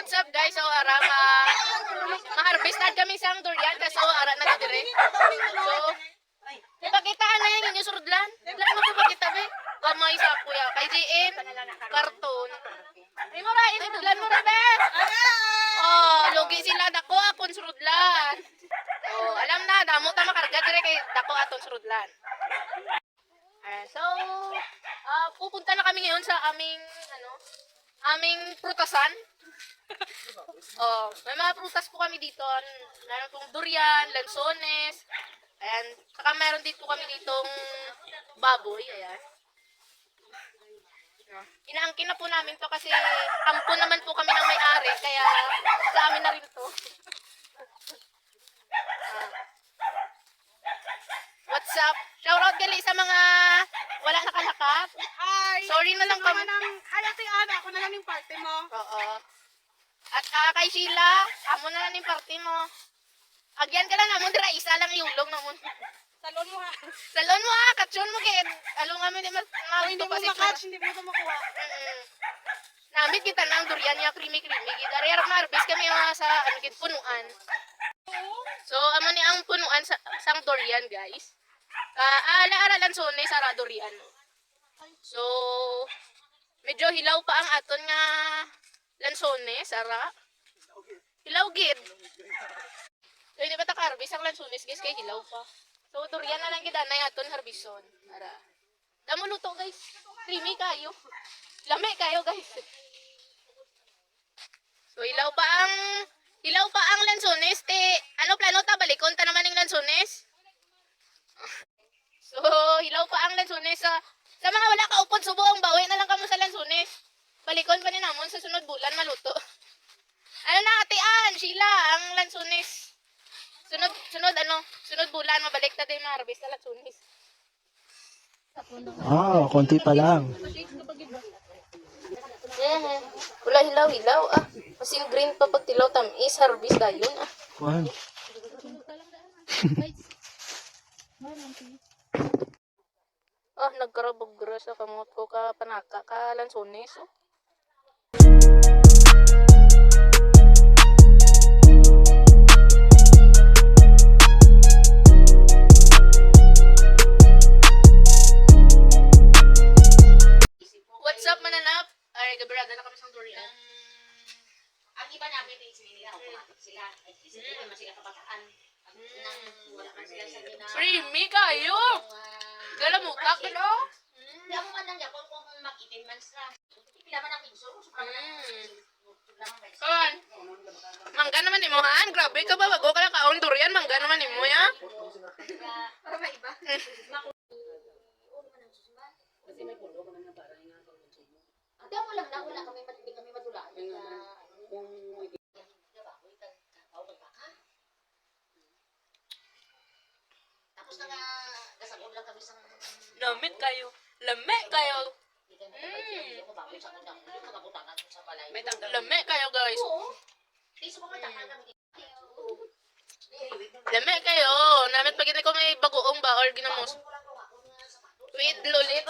what's up guys? So, ara ma-harvest na kami sang durian kasi ara na dire. So, ipakitaan na yung inyo surudlan. Lan mo ipakita be. Gamay sa kuya kay JM karton. Ay mo ra surudlan mo ra be. Oh, lugi sila dako akon surudlan. Oh, alam na damo ta makarga dire kay dako aton surudlan. So, pupunta na kami ngayon sa aming prutasan. May mga prutas po kami dito. Meron pong durian, lansones. Ayan. Saka meron dito kami ditong baboy. Ayan. Inaangkin na po namin to kasi kampo naman po kami ng may-ari. Kaya sa amin na rin to. What's up? Shoutout gali sa mga wala nakalakat. Hi! Sorry na lang kami. Hi, Ate Ana. Ako na lang yung party mo. Oo. At kay Sheila, amo na lang yung party mo. Agyan ka lang namon, dira isa lang iulong namon. Salon mo ha. Salon mo ha, katsyon mo kaya along kami di Hindi mo makatch, hindi mo ito makuha. Namit kita ng durian niya, creamy-creamy. Dari harap na-harvest kami sa punuan. So, amo ni ang punuan sang durian, guys. Ala-aralan so ni sara durian. So, medyo hilaw pa ang aton nga lansones, sara. Hilaw gid. So, hindi ba ta-harvest ang lansones, guys, kay hilaw pa. So, durian na lang gidanay aton harbison. Ara. Damo luto, guys. Creamy kayo. Lami kayo, guys. So, hilaw pa ang lansones. Ano plano ta balikon ta naman ng lansones? So, hilaw pa ang lansones sa mga wala ka upod subong, bawi na lang kamo sa lansones. Balikon pa ni namon sa sunod bulan maluto. Ano na atian, Sheila, ang lansones. Sunod bulan mabalik ta din ma-harvest na lansones. Konti pa lang. Wala hilaw-hilaw Masing green pa pag tilaw tamis, harvest dayon Kuhan. Nagkarabog sa kamot ko ka panaka ka lansones What's up, mananap? Ay, gabrada na kami sa durian. Ang iba namin din sila, automatic sila. Hindi naman sila kabataan. Wala man sila sa gina. Creamy kayo! Galamutak, no? Hindi ako man lang yapon kung mag-itin man sila. Pila man ang piso. Kawan, mangga naman ni mo, han? Grabe ka ba? Bago ka lang kaon durian, mangga naman ni mo, ya? Para ba iba? Kasi may pulo ka na para nga pag magsubo. Hindi ako lang na, wala kami madulaan. Tapos na nga, gasagod lang kami sa... Lamit kayo. Lame kayo. Lame kayo, guys. Lame kayo. Namit pag ko may bagoong ba or ginamos. With lulit.